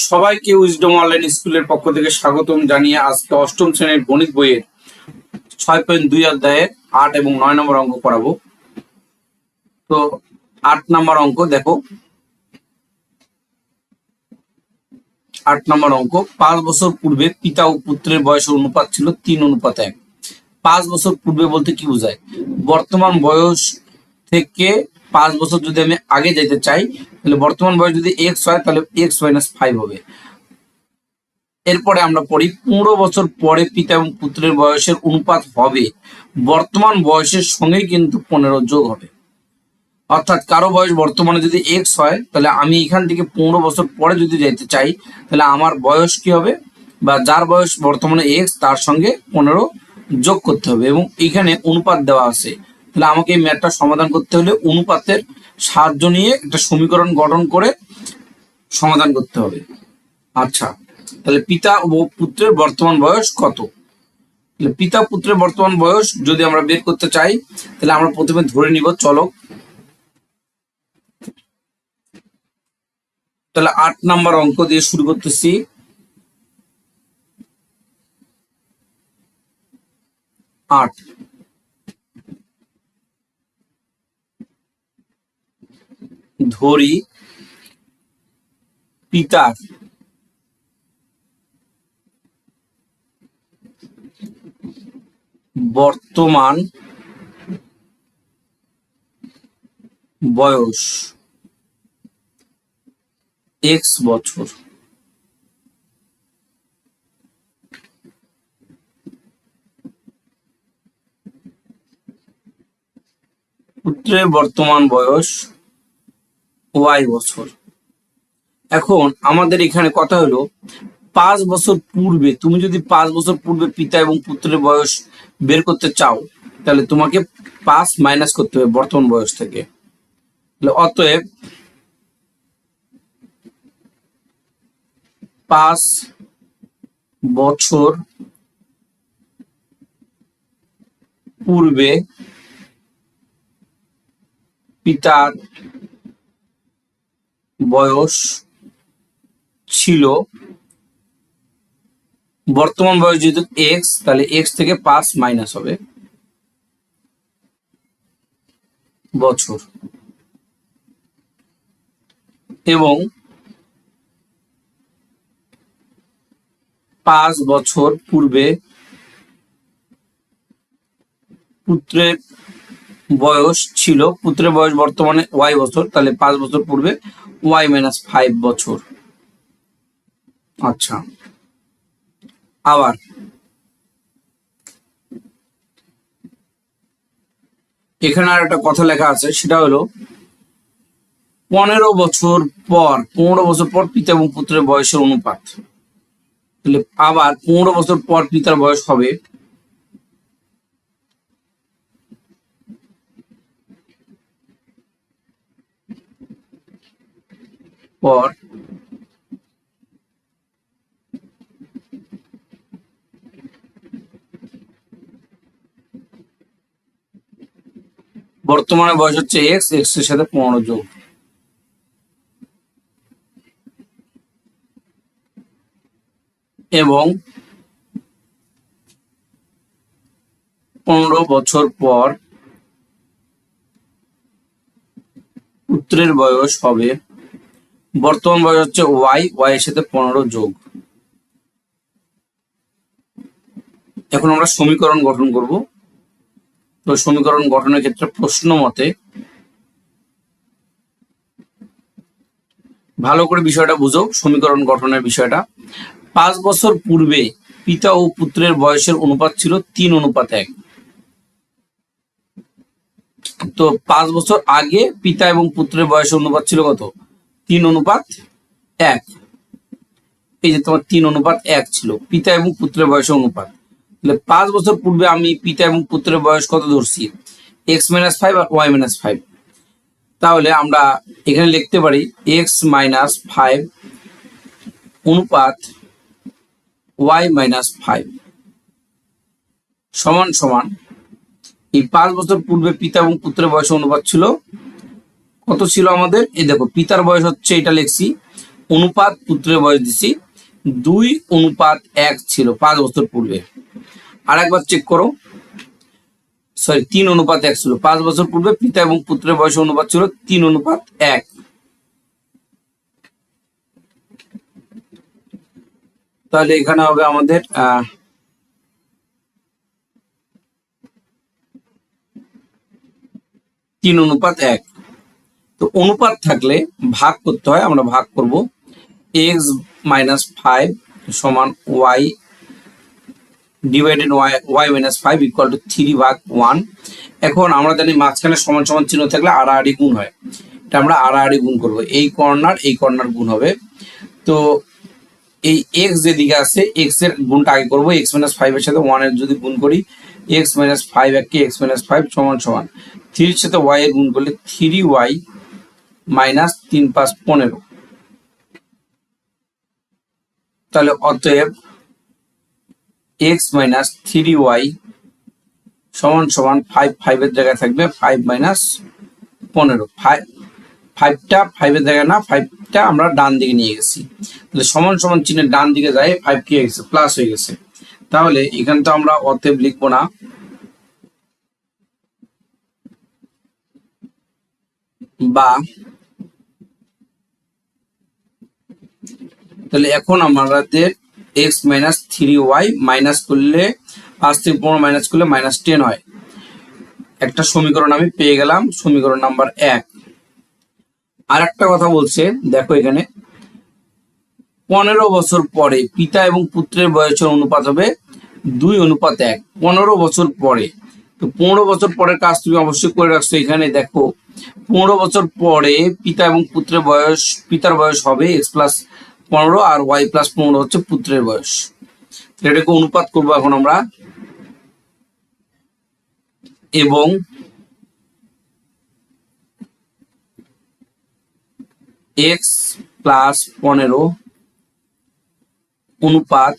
সবাইকে wisdom online স্কুলের পক্ষ থেকে স্বাগতম জানিয়ে আজকে অষ্টম শ্রেণীর গণিত বইয়ের 6.2 অধ্যায়ে 8 এবং 9 নম্বর অঙ্ক করাবো। তো 8 নম্বর অঙ্ক দেখো, 8 নম্বর অঙ্ক, 5 বছর পূর্বে পিতা ও পুত্রের বয়সের অনুপাত ছিল 3:1। 5 বছর পূর্বে বলতে কি বোঝায়? বর্তমান বয়স থেকে 5 বছর যদি আমি আগে যেতে চাই, তাহলে বর্তমান বয়স যদি x হয় তাহলে x - 5 হবে। এরপরে আমরা পড়ি 15 বছর পরে পিতা এবং পুত্রের বয়সের অনুপাত হবে বর্তমান বয়সের সঙ্গে কিন্তু 15 যোগ হবে। অর্থাৎ কারো বয়স বর্তমানে যদি x হয়, তাহলে আমি এখান থেকে 15 বছর পরে যদি যাইতে চাই, তাহলে আমার বয়স কি হবে, বা যার বয়স বর্তমানে x তার সঙ্গে 15 যোগ করতে হবে। এবং এখানে অনুপাত দেওয়া আছে, তাহলে আমাকে এই ম্যাথটা সমাধান করতে হলে অনুপাতের সাহায্য নিয়ে একটা সমীকরণ গঠন করে সমাধান করতে হবে। আচ্ছা, তাহলে পিতা ও পুত্রের বর্তমান বয়স কত? পিতা পুত্রের বর্তমান বয়স যদি আমরা বের করতে চাই, তাহলে আমরা প্রথমে ধরে নিব, চলো তাহলে 8 নম্বর অঙ্ক দিয়ে শুরু করতেছি। 8 ধরি পিতার বর্তমান বয়স x বছর। পুত্রের বর্তমান বয়স y বছর। এখন আমাদের এখানে কথা হলো 5 বছর পূর্বে, তুমি যদি 5 বছর পূর্বে পিতা এবং পুত্রের বয়স বের করতে চাও, তাহলে তোমাকে 5 মাইনাস করতে হবে বর্তমান বয়স থেকে। অতএব 5 বছর পূর্বে পিতার বয়স ছিল, বর্তমান বয়স যেহেতু x, তাহলে x থেকে 5 মাইনাস হবে বছর। এবং 5 বছর পূর্বে পুত্রের বয়স ছিল, পুত্রের বয়স বর্তমানে y বছর, তাহলে 5 বছর পূর্বে y - 5 বছর। আচ্ছা, আবার এখানে আর একটা কথা লেখা আছে, সেটা হলো 15 বছর পর পিতা এবং পুত্রের বয়সের অনুপাত। তাহলে আবার 15 বছর পর পিতার বয়স হবে পর বর্তমানে বয়স হচ্ছে x, x এর সাথে 15 যোগ। এবং 15 বছর পর পুত্রের বয়স হবে, বর্তমান বয়স হচ্ছে y, y এর সাথে 15 যোগ। এখন আমরা সমীকরণ গঠন করব। তো সমীকরণ গঠনের ক্ষেত্রে প্রশ্ন মতে ভালো করে বিষয়টা বুঝো, সমীকরণ গঠনের বিষয়টা। 5 বছর পূর্বে পিতা ও পুত্রের বয়সের অনুপাত ছিল 3:1। তো 5 বছর আগে পিতা এবং পুত্রের বয়সের অনুপাত ছিল কত? 3:1। এই যে তোমার 3:1 ছিল পিতা এবং পুত্রের বয়সের অনুপাত। তাহলে 5 বছর পূর্বে আমি পিতা এবং পুত্রের বয়স কত ধরছি? x - 5 আর y - 5। তাহলে আমরা এখানে লিখতে পারি x - 5 অনুপাত y - 5 সমান সমান, এই 5 বছর পূর্বে পিতা এবং পুত্রের বয়সের অনুপাত ছিল কত? ছিল আমাদের, এই দেখো পিতার বয়স হচ্ছে, এটা লিখছি অনুপাত পুত্রের বয়স দিছি 2:1 ছিল 5 বছর পূর্বে। আর একবার চেক করো, সরি 3:1 ছিল 5 বছর পূর্বে, পিতা এবং পুত্রের বয়স অনুপাত ছিল 3:1। তাহলে এখানে হবে আমাদের 3:1। তো অনুপাত থাকলে ভাগ করতে হয়, আমরা ভাগ করব x-5 সমান y divided y minus 5 equal to 3/1। এখন আমরা জানি মাঝখানে সমান সমান চিহ্ন থাকলে আড়াআড়ি গুণ হয়, এটা আমরা আড়াআড়ি গুণ করব, এই কর্নার গুণ হবে। তো এই x যেদিকে আছে x এর গুণটা আগে করবো, x-5 এর সাথে 1 এর যদি গুণ করি x-5 এককে x-5 সমান সমান 3 এর সাথে y এর গুণ করলে 3y মাইনাস 3×5 15। তাহলে অতএব x মাইনাস 3y সমান সমান 5 এর জায়গায় থাকবে 5 মাইনাস 15। 5টা 5 এর জায়গায় না, 5টা আমরা ডান দিকে নিয়ে গেছি, তাহলে সমান সমান চিহ্নের ডান দিকে যায় 5 কি হয়ে গেছে প্লাস হয়ে গেছে। তাহলে এখানে তো আমরা অতএব লিখবো না, বা তাহলে এখন আমাদের x মাইনাস 3y মাইনাস করলে 5 থেকে 15 মাইনাস করলে -10 হয়। একটা সমীকরণ আমি পেয়ে গেলাম, সমীকরণ নাম্বার 1। আর একটা কথা বলছে, দেখো এখানে 15 বছর পরে পিতা এবং পুত্রের বয়সের অনুপাত হবে 2:1। 15 বছর পরে, তো 15 বছর পরের কাজ তুমি অবশ্যই করে রাখছো। এখানে দেখো 15 বছর পরে পিতা এবং পুত্রের বয়স, পিতার বয়স হবে x+15 আর y+15 হচ্ছে পুত্রের বয়স। এটাকে অনুপাত করবো এখন আমরা, এবং x+15 অনুপাত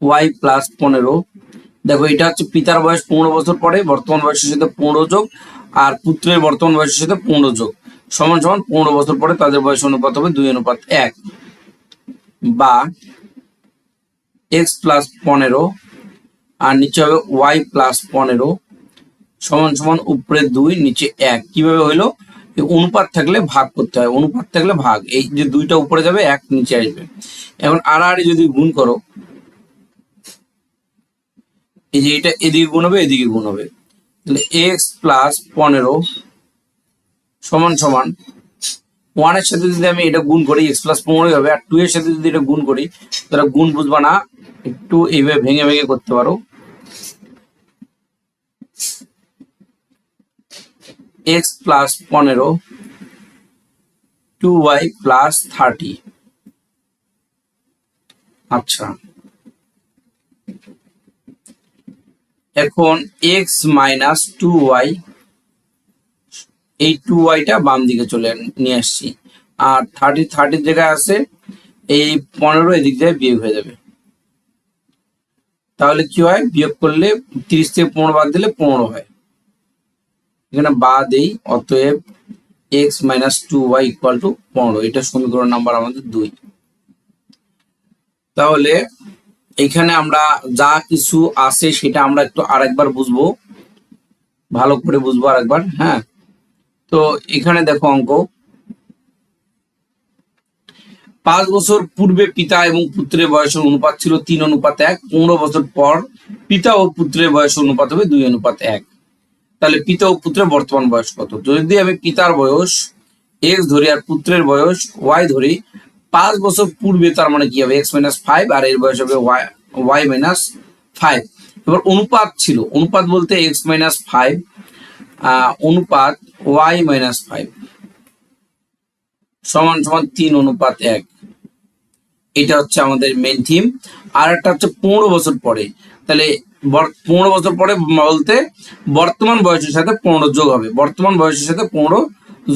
y+15। দেখো এটা হচ্ছে পিতার বয়স 15 বছর পরে, বর্তমান বয়সের সাথে 15 যোগ, আর পুত্রের বর্তমান বয়সের সাথে 15 যোগ, সমান সমান 15 বছর পরে তাদের বয়স অনুপাত হবে 2:1। বা x+15 আর নিচে হবে y+15 সমান সমান উপরে 2 নিচে 1। কিভাবে হইলো? অনুপাত থাকলে ভাগ করতে হয়, অনুপাত থাকলে ভাগ, এই যে 2টা উপরে যাবে 1 নিচে আসবে। এখন আড়াআড়ি যদি গুণ করো, এই যে এটা এদিকে গুণ হবে এদিকে গুণ হবে, তাহলে x+15 সমান সমান 1 এর সাথে যদি আমি এটা গুণ করি x+15 হবে, আর 2 এর সাথে যদি এটা গুণ করি, তাহলে গুণ বুঝবা না, একটু এইভাবে ভেঙে ভেঙে করতে পারো। x+15 2y+30। আচ্ছা, এখন x মাইনাস 2y, এই 2yটা বাম দিকে চলে নিয়ে আসছি, আর 30 জায়গায় আছে, এই 15 এদিক দিয়ে বিয়োগ হয়ে যাবে। তাহলে কি হয়? বিয়োগ করলে 30 থেকে 15 বাদ দিলে 15 হয়, এখানে বাদ দেই। অতএব x minus 2y equal to 15। এটা সমীকরণ নাম্বার আমাদের 2। তাহলে এখানে আমরা যা কিছু আছে সেটা আমরা একটু আরেকবার বুঝবো, ভালো করে বুঝবো আরেকবার। হ্যাঁ, তো এখানে দেখো অঙ্ক, 5 বছর পূর্বে পিতা এবং পুত্রের বয়সের অনুপাত ছিল 3:1। 15 বছর পর পিতা ও পুত্রের বয়সের অনুপাত হবে 2:1। তাহলে পিতা ও পুত্রের বর্তমান বয়স কত? যদি আমি পিতার বয়স x ধরি আর পুত্রের বয়স y ধরি, 5 বছর পূর্বে, তার মানে কি হবে x-5, আর এর বয়স হবে y-5। এবার অনুপাত ছিল, অনুপাত বলতে x-5 অনুপাত y-5 সমান সমান 3:1। এটা হচ্ছে আমাদের মেন থিম। আর একটা হচ্ছে 15 বছর পরে, তাহলে 15 বছর পরে বলতে বর্তমান বয়সের সাথে 15 যোগ হবে, বর্তমান বয়সের সাথে 15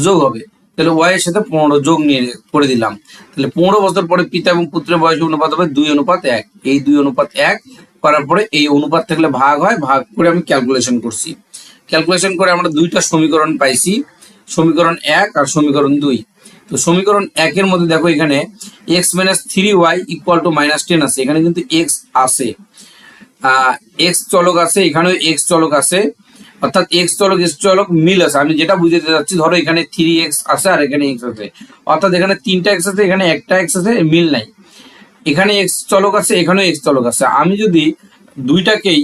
যোগ হবে, তাহলে y এর সাথে 15 যোগ নিয়ে করে দিলাম। তাহলে 15 বছর পরে পিতা এবং পুত্রের বয়সের অনুপাত হবে 2:1। এই 2:1 করার পরে এই অনুপাত থাকলে ভাগ হয়, ভাগ করে আমি ক্যালকুলেশন করছি। ক্যালকুলেশন করে আমরা দুইটা সমীকরণ পাইছি, সমীকরণ 1 আর সমীকরণ 2। তো সমীকরণ 1 এর মধ্যে দেখো এখানে x - 3y = -10 আছে, এখানে কিন্তু x আছে, x চলক আছে, এখানেও x চলক আছে, অর্থাৎ x চলক মিল আছে। আমি যেটা বুঝাতে যাচ্ছি, ধরো এখানে 3x আছে আর এখানে x আছে, অর্থাৎ এখানে 3টা x আছে, এখানে একটা x আছে, মিল নাই। এখানে x চলক আছে, এখানেও x চলক আছে। আমি যদি দুইটাকেই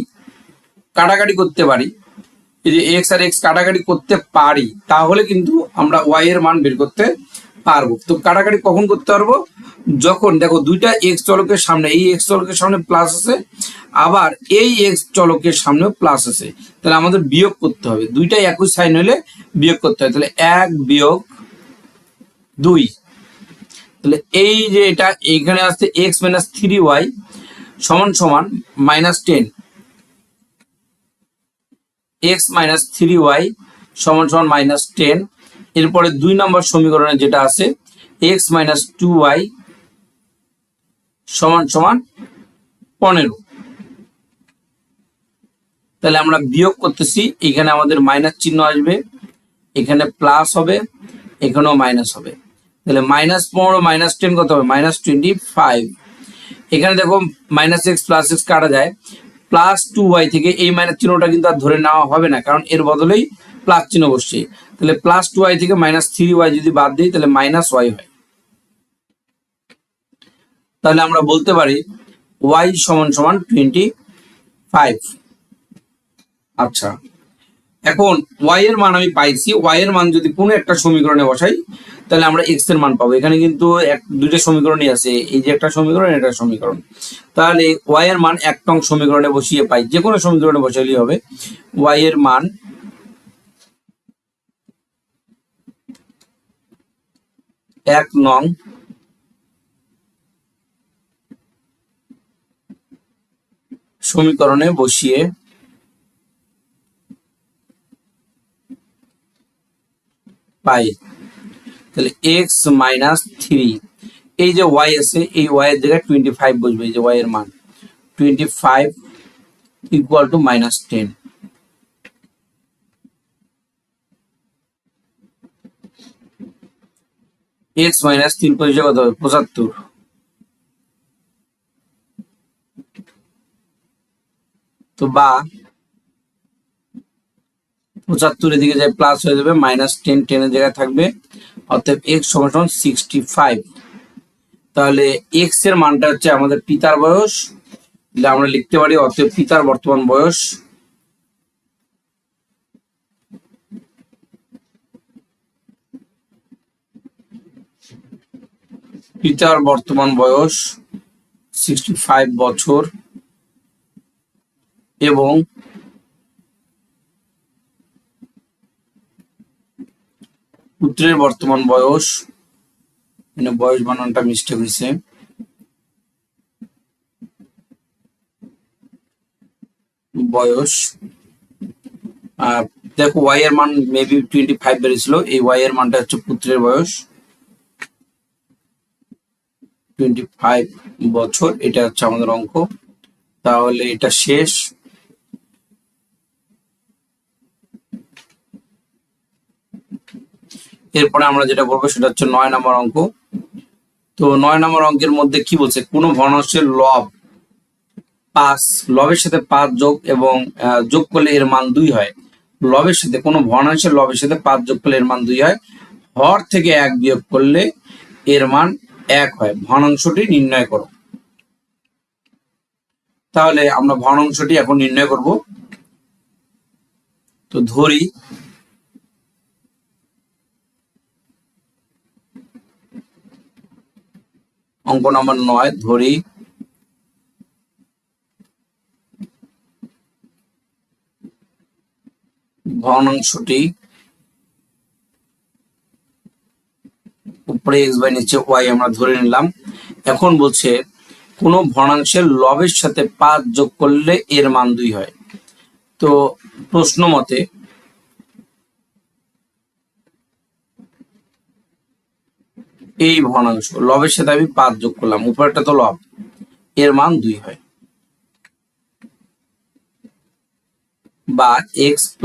কাটাকাটি করতে পারি, এই যে x আর x কাটাকাটি করতে পারি, তাহলে কিন্তু আমরা y এর মান বের করতে পারবো। তো কাটাকাটি কখন করতে পারবো? যখন দেখো দুইটা x চলকের সামনে, এই x চলকের সামনে প্লাস আছে, আবার এই x চলকের সামনেও প্লাস আছে, তাহলে আমাদের বিয়োগ করতে হবে। দুইটাই একই সাইন হলে বিয়োগ করতে হয়। তাহলে 1 বিয়োগ 2, তাহলে এই যে এটা এখানে আসছে x - 3y সমান সমান -10, x - 3y সমান সমান -10। এরপরে 2 নম্বর সমীকরণে যেটা আছে x - 2y সমান সমান 15। তাহলে আমরা বিয়োগ করতেছি, এখানে আমাদের মাইনাস চিহ্ন আসবে, এখানে প্লাস হবে, এখানেও মাইনাস হবে। তাহলে -15 - 10 কত হবে? -25। এখানে দেখো -x + x কাটা যায়, +2y থেকে এই মাইনাস চিহ্নটা কিন্তু আর ধরে নেওয়া হবে না, কারণ এর বদলেই প্লাস চিহ্ন বসছে। তাহলে +2y থেকে -3y যদি বাদ দিই, তাহলে -y হয়। তাহলে আমরা বলতে পারি y সমান সমান 25। আচ্ছা, এখন y এর মান আমি পাইছি, y এর মান যদি কোনো একটা সমীকরণে বসাই, তাহলে আমরা x এর মান পাবো। এখানে কিন্তু দুইটা সমীকরণই আছে, এই যে একটা সমীকরণ, এটা সমীকরণ। তাহলে y এর মান 1 নং সমীকরণে বসিয়ে পাই, যে কোনো সমীকরণে বসাইলেই হবে। y এর মান 1 নং সমীকরণে বসিয়ে পাই। তাহলে x - 3, এই যে y আছে, এই y এর জায়গায় 25 বসবে, এই যে y এর মান 25 = -10। x - 3 পরিচয় কত হবে? 75। তো বা 75 এদিকে যায় প্লাস হয়ে যাবে, -10 10 এর জায়গায় থাকবে, অতএব x সমান 65। তাহলে x এর মানটা হচ্ছে আমাদের পিতার বয়স, আমরা লিখতে পারি অতএব পিতার বর্তমান বয়স পিতার বর্তমান বয়স 65 বছর, এবং পুত্রের বর্তমান বয়স, মানে বয়স বানানটা মিস্টেক হয়েছে, বয়স, দেখো y এর মান মেবি 25 বেরিয়েছিল, এই y এর মানটা হচ্ছে পুত্রের বয়স 25 বছর, এটা হচ্ছে আমাদের অঙ্ক। তাহলে এটা শেষ। এরপরে আমরা যেটা করবো সেটা হচ্ছে 9 নম্বর অঙ্ক। তো 9 নম্বর অঙ্কের মধ্যে কি বলছে? কোনো ভগ্নাংশের লব 5, লবের সাথে 5 যোগ এবং যোগ করলে এর মান 2 হয়। লবের সাথে কোনো ভগ্নাংশের লবের সাথে 5 যোগ করলে এর মান 2 হয়, হর থেকে 1 বিয়োগ করলে এর মান 1 হয়। ভগ্নাংশটি নির্ণয় করো। তাহলে আমরা ভগ্নাংশটি এখন নির্ণয় করব। তো ধরি অঙ্ক নম্বর 9, ধরি ভগ্নাংশটি উপরে x বাই নিচে y আমরা ধরে নিলাম। এখন বলছে কোনো ভগ্নাংশের লবের সাথে 5 যোগ করলে এর মান 2 হয়। তো প্রশ্ন মতে এই ভগ্নাংশ লবের সাথে আমি 5 যোগ করলাম, উপরেরটা তো লব, এর মান 2 হয়, বা x +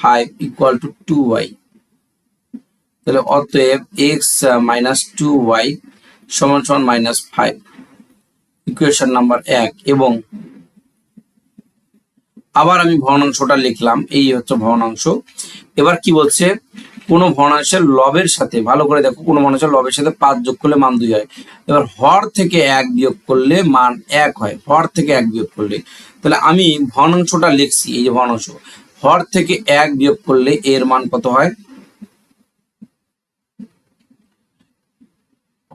5 = 2y। তাহলে অতএব এক্স মাইনাস টু ওয়াই সমান সমান মাইনাস ফাইভ, ইকুয়েশন নাম্বার 1। এবং আবার আমি ভগ্নাংশটা লিখলাম, এই হচ্ছে ভগ্নাংশ। এবার কি বলছে, কোন ভগ্নাংশের লবের সাথে, ভালো করে দেখো, কোন ভগ্নাংশের লবের সাথে 5 যোগ করলে মান 2 হয়। এবার হর থেকে 1 বিয়োগ করলে মান 1 হয়, হর থেকে 1 বিয়োগ করলে। তাহলে আমি ভগ্নাংশটা লিখছি, এই যে ভগ্নাংশ, হর থেকে 1 বিয়োগ করলে এর মান কত হয়,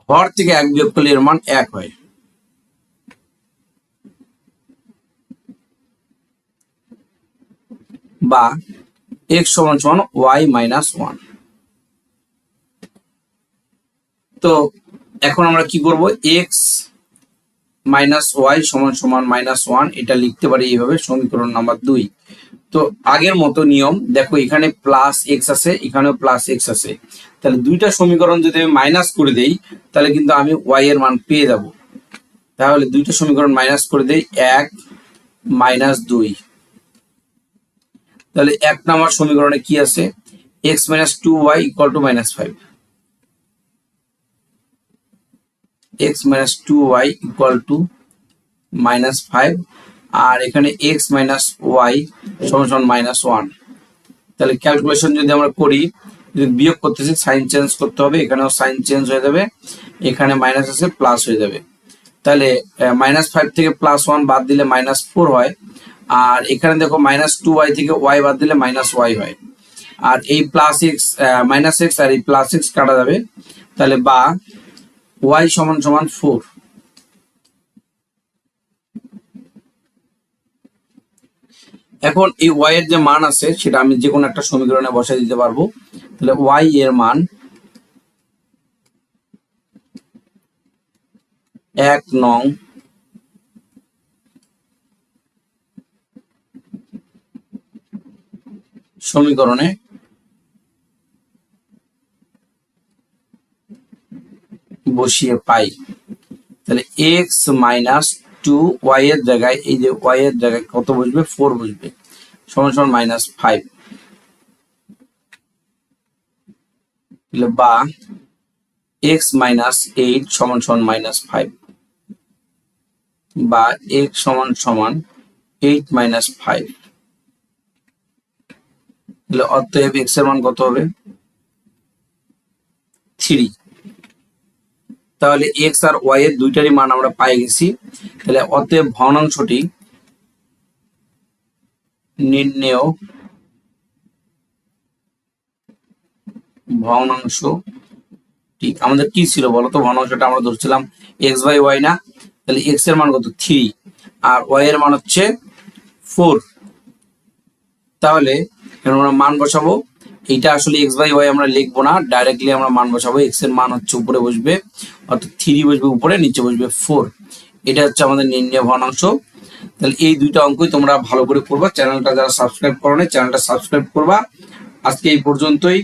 হর থেকে 1 বিয়োগ করলে এর মান 1 হয়। বা x সমান সমান y মাইনাস 1। তো এখন আমরা কি করব, x মাইনাস ওয়াই সমান সমান মাইনাস 1, এটা লিখতে পারি এইভাবে, সমীকরণ নাম্বার 2। তো আগের মতো নিয়ম দেখো, এখানে প্লাস এক্স আছে, এখানেও প্লাস এক্স আছে। তাহলে দুইটা সমীকরণ যদি আমি মাইনাস করে দেই, তাহলে কিন্তু আমি ওয়াই এর মান পেয়ে যাব। তাহলে দুইটা সমীকরণ মাইনাস করে দেই, 1 মাইনাস 2। তাহলে 1 নম্বর সমীকরণে কি আছে, x minus two y equal to minus 5, x minus two y equal to minus 5। আর এখানে এক্স মাইনাস ওয়াই সমান সমান মাইনাস 1। তাহলে ক্যালকুলেশন যদি আমরা করি, যদি বিয়োগ করতেছি সাইন চেঞ্জ করতে হবে, এখানেও সাইন চেঞ্জ হয়ে যাবে, এখানে মাইনাস আছে প্লাস হয়ে যাবে। তাহলে মাইনাস 5 থেকে প্লাস 1 বাদ দিলে মাইনাস 4 হয়। আর এখানে দেখো মাইনাস 2y থেকে y বাদ দিলে মাইনাস y হয়। আর এই প্লাস এক্স মাইনাস এক্স আর এই প্লাস এক্স কাটা যাবে। তাহলে বা y সমান সমান 4। এখন এই y এর যে মান আছে সেটা আমি যে কোনো একটা সমীকরণে বসাই দিতে পারবো। তাহলে y এর মান 1 নং সমীকরণে বসিয়ে পাই। তাহলে এক্স মাইনাস টু ওয়াই এর জায়গায়, এই যে ওয়াই এর জায়গায় কত বসবে, 4 বসবে, সমান সমান মাইনাস 5। বা এক্স মাইনাস 8 সমান সমান মাইনাস 5, বা এক্স সমান সমান 8 মাইনাস 5। তাহলে অতএব এক্স এর মান কত হবে, 3। তাহলে এক্স আর ওয়াই এর দুইটারই মান আমরা পাই গেছি। তাহলে অতএব ভগ্নাংশটি নির্ণেয় ভগ্নাংশটি আমাদের কি ছিল বলতো, ভগ্নাংশটা আমরা ধরছিলাম এক্স বাই ওয়াই না। তাহলে এক্স এর মান কত, 3, আর ওয়াই এর মান হচ্ছে 4। তাহলে আমরা মান বসাবো, এইটা আসলে এক্স বাই ওয়াই আমরা লিখবো না, ডাইরেক্টলি আমরা মান বসাবো। এক্স এর মান হচ্ছে উপরে বসবে, অর্থাৎ 3 বসবে উপরে, নিচে বসবে 4। এটা হচ্ছে আমাদের নির্ণেয় ভগ্নাংশ। তাহলে এই দুইটা অঙ্কই তোমরা ভালো করে করবা। চ্যানেলটা যারা সাবস্ক্রাইব করো না, চ্যানেলটা সাবস্ক্রাইব করবা। আজকে এই পর্যন্তই।